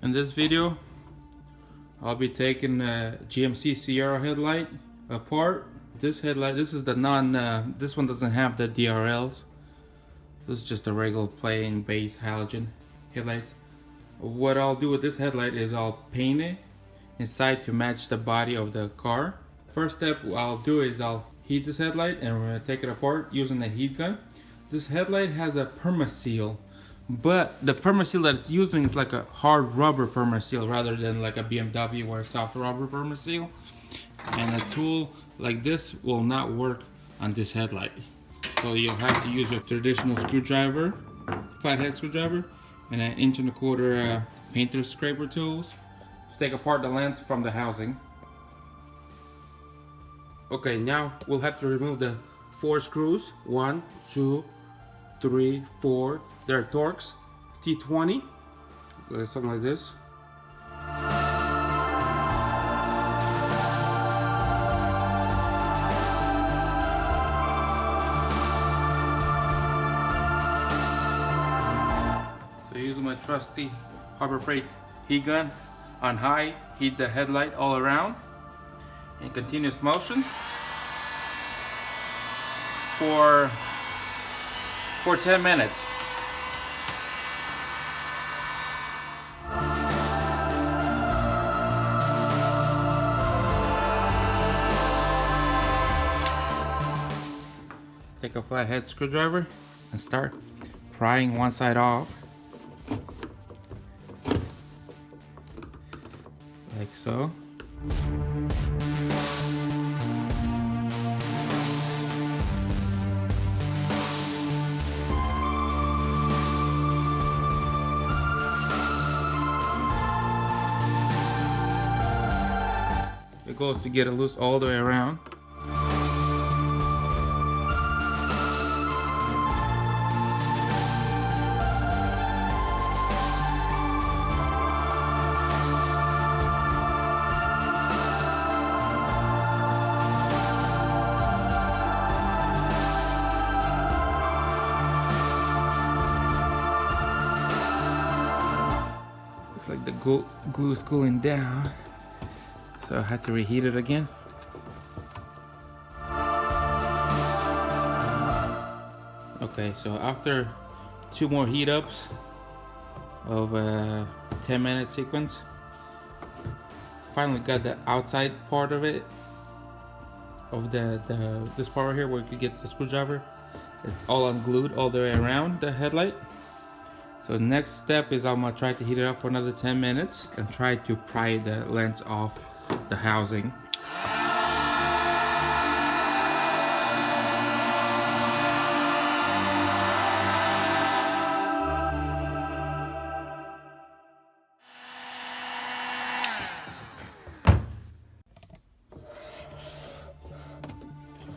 In this video, I'll be taking GMC Sierra headlight apart. This headlight, this is the this one doesn't have the DRLs. This is just a regular plain base halogen headlights. What I'll do with this headlight is I'll paint it inside to match the body of the car. First step I'll do is I'll heat this headlight and we're gonna take it apart using a heat gun. This headlight has a Permaseal, but the Permaseal that it's using is like a hard rubber Permaseal rather than like a BMW or a soft rubber Permaseal. And a tool like this will not work on this headlight. So you'll have to use a traditional screwdriver, flathead screwdriver, and an 1.25 inch painter scraper tools to take apart the lens from the housing. Okay, now we'll have to remove the 4 screws. 1, 2, 3, 4. They're Torx T20, something like this. So using my trusty Harbor Freight heat gun on high, heat the headlight all around in continuous motion for 10 minutes. Take a flathead screwdriver and start prying one side off, like so. The goal is to get it loose all the way around. Looks like the glue is cooling down, so I had to reheat it again. Okay, so after 2 more heat ups of a 10-minute sequence, finally got the outside part of it, of this part right here where you could get the screwdriver. It's all unglued all the way around the headlight. So next step is I'm gonna try to heat it up for another 10 minutes and try to pry the lens off the housing.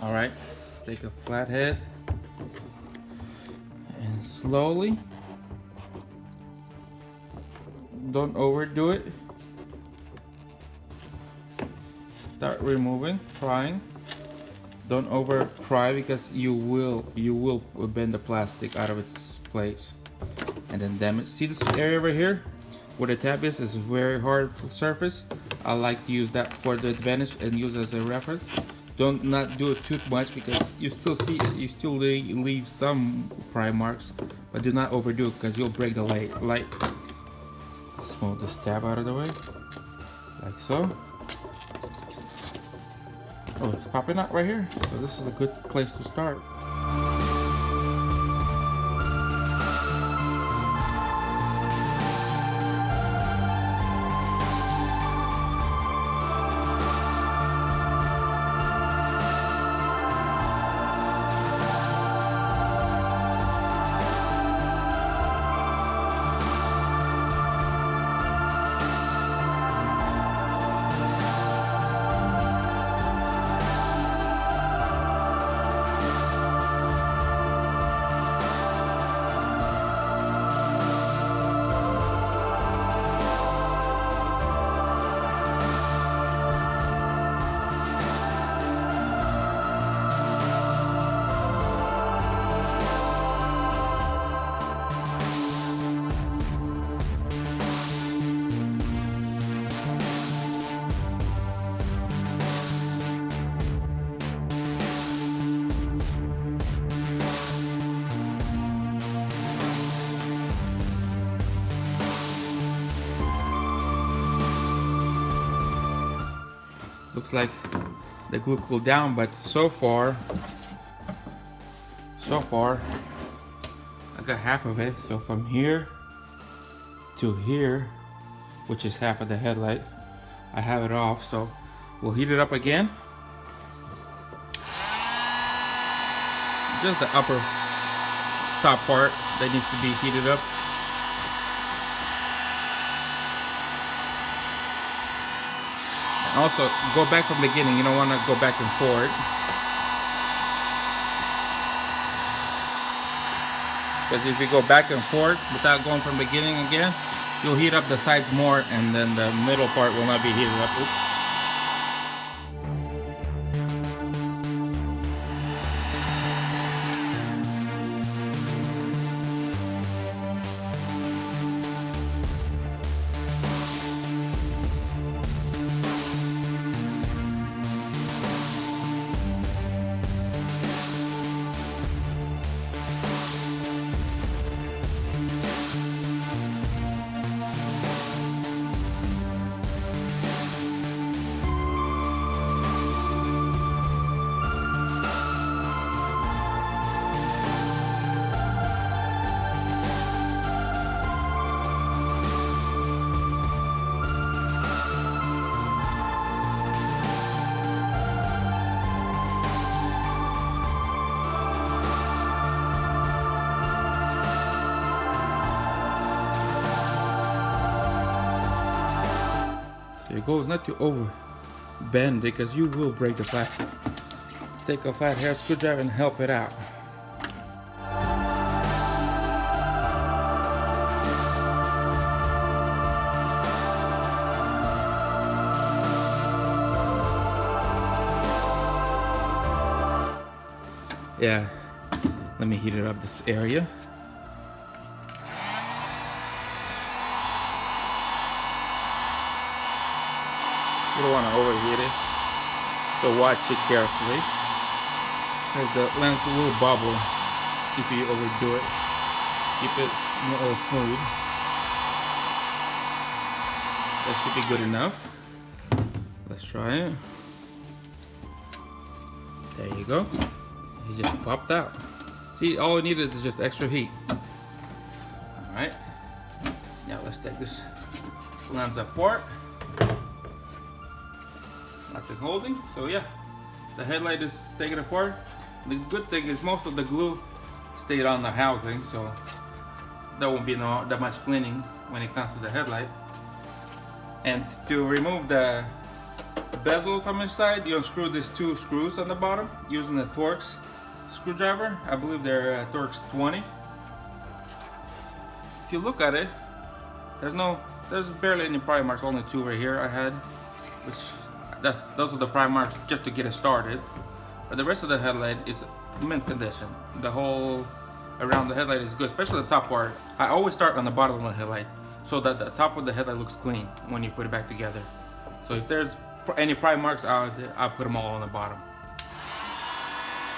All right, take a flathead and slowly, don't overdo it, start removing, prying. Don't over pry because you will bend the plastic out of its place and then damage. See this area over here where the tab is a very hard surface. I like to use that for the advantage and use as a reference. Don't not do it too much because you still see it, you still leave some pry marks, but do not overdo it because you'll break the light. Let's move this tab out of the way, like so. Oh, it's popping out right here, so this is a good place to start. Looks like the glue cooled down, but so far I got half of it. So from here to here, which is half of the headlight, I have it off. So we'll heat it up again. Just the upper top part that needs to be heated up. And also go back from the beginning. You don't want to go back and forth, because if you go back and forth without going from the beginning again, you'll heat up the sides more, and then the middle part will not be heated up. Oops. There you go. It's not to over bend it, because you will break the plastic. Take a flat hair screwdriver and help it out. Yeah, let me heat it up this area. You don't want to overheat it, so watch it carefully, because the lens will bubble if you overdo it. Keep it smooth. That should be good enough. Let's try it. There you go. It just popped out. See, all it needed is just extra heat. Alright, now let's take this lens apart. Nothing holding, so yeah, the headlight is taken apart. The good thing is most of the glue stayed on the housing, so there won't be that much cleaning when it comes to the headlight. And to remove the bezel from inside, you unscrew these two screws on the bottom using the Torx screwdriver. I believe they're Torx 20. If you look at it, there's barely any pry marks. Only two right here I had, which those are the pry marks just to get it started. But the rest of the headlight is mint condition. The whole around the headlight is good, especially the top part. I always start on the bottom of the headlight so that the top of the headlight looks clean when you put it back together. So if there's any pry marks out there, I'll put them all on the bottom.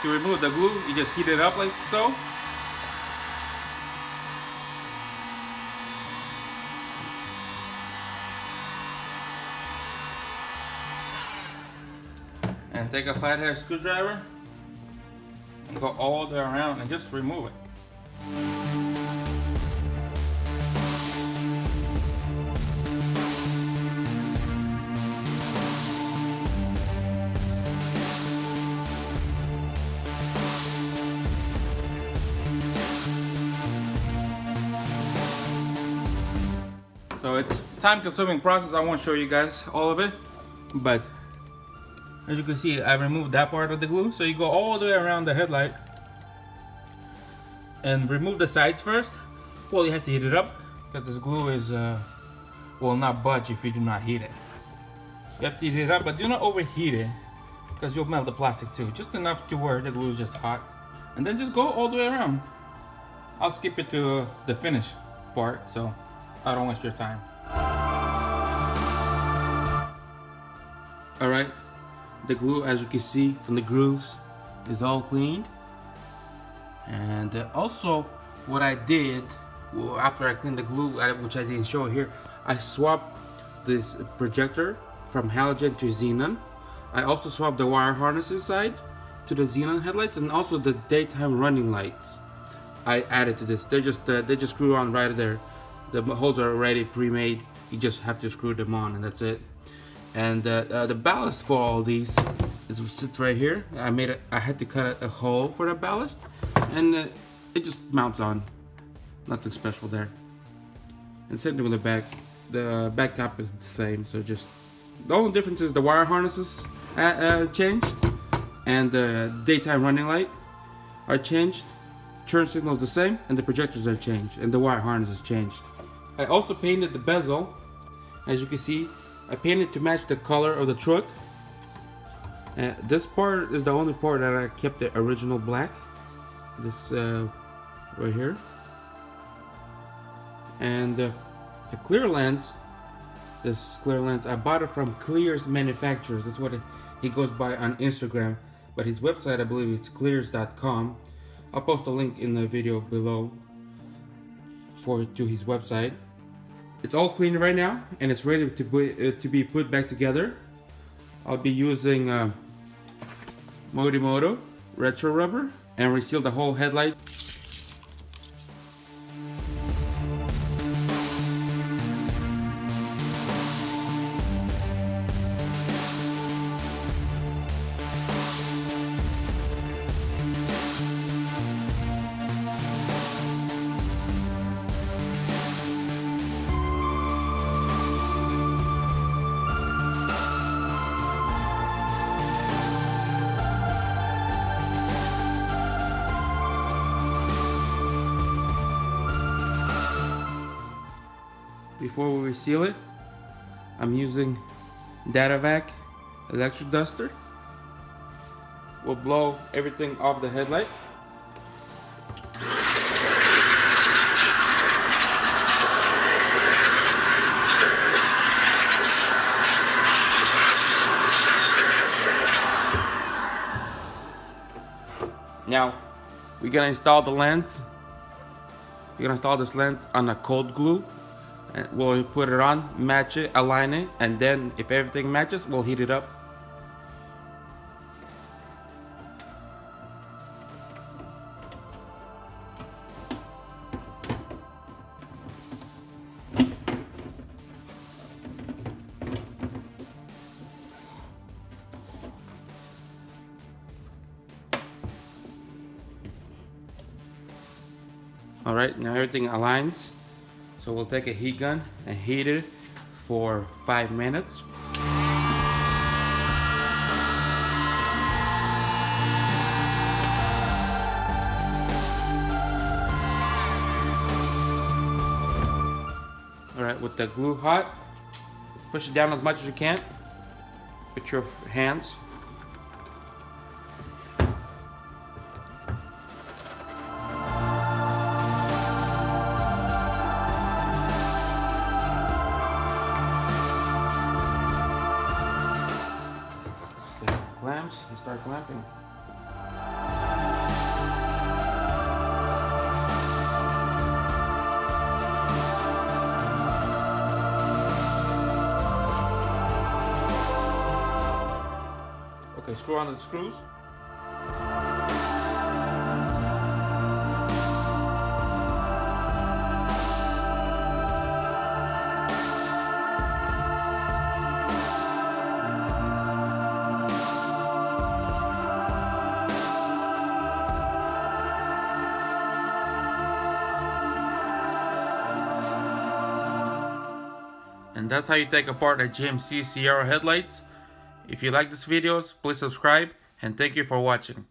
To remove the glue, you just heat it up like so. And take a flathead screwdriver and go all the way around and just remove it. So it's time-consuming process. I won't show you guys all of it, but as you can see, I removed that part of the glue. So you go all the way around the headlight and remove the sides first. Well, you have to heat it up because this glue is will not budge if you do not heat it. You have to heat it up, but do not overheat it because you'll melt the plastic too. Just enough to where the glue is just hot, and then just go all the way around. I'll skip it to the finish part, so I don't waste your time. All right. The glue, as you can see from the grooves, is all cleaned. And also what I did, well, after I cleaned the glue, which I didn't show here, I swapped this projector from halogen to xenon. I also swapped the wire harness inside to the xenon headlights, and also the daytime running lights I added to this. They just screw on right there. The holes are already pre-made. You just have to screw them on, and that's it. And the ballast for all these sits right here. I had to cut a hole for the ballast, and it just mounts on. Nothing special there. And same thing with the back. The back top is the same. So just the only difference is the wire harnesses changed, and the daytime running light are changed. Turn signal is the same, and the projectors are changed, and the wire harness is changed. I also painted the bezel. As you can see, I painted to match the color of the truck. This part is the only part that I kept the original black. This right here. And the clear lens, this clear lens, I bought it from Clears Manufacturers. That's what he goes by on Instagram. But his website, I believe it's clears.com. I'll post a link in the video below to his website. It's all clean right now, and it's ready to be put back together. I'll be using Modimoto retro rubber and reseal the whole headlight. Before we reseal it, I'm using Datavac electric duster. We'll blow everything off the headlight. Now, we're gonna install the lens. We're gonna install this lens on a cold glue. And we'll put it on, match it, align it, and then if everything matches, we'll heat it up. Alright, now everything aligns. So we'll take a heat gun and heat it for 5 minutes. Alright, with the glue hot, push it down as much as you can with your hands. Clamps and start clamping. Okay, screw on the screws. And that's how you take apart a GMC Sierra headlights. If you like this video, please subscribe, and thank you for watching.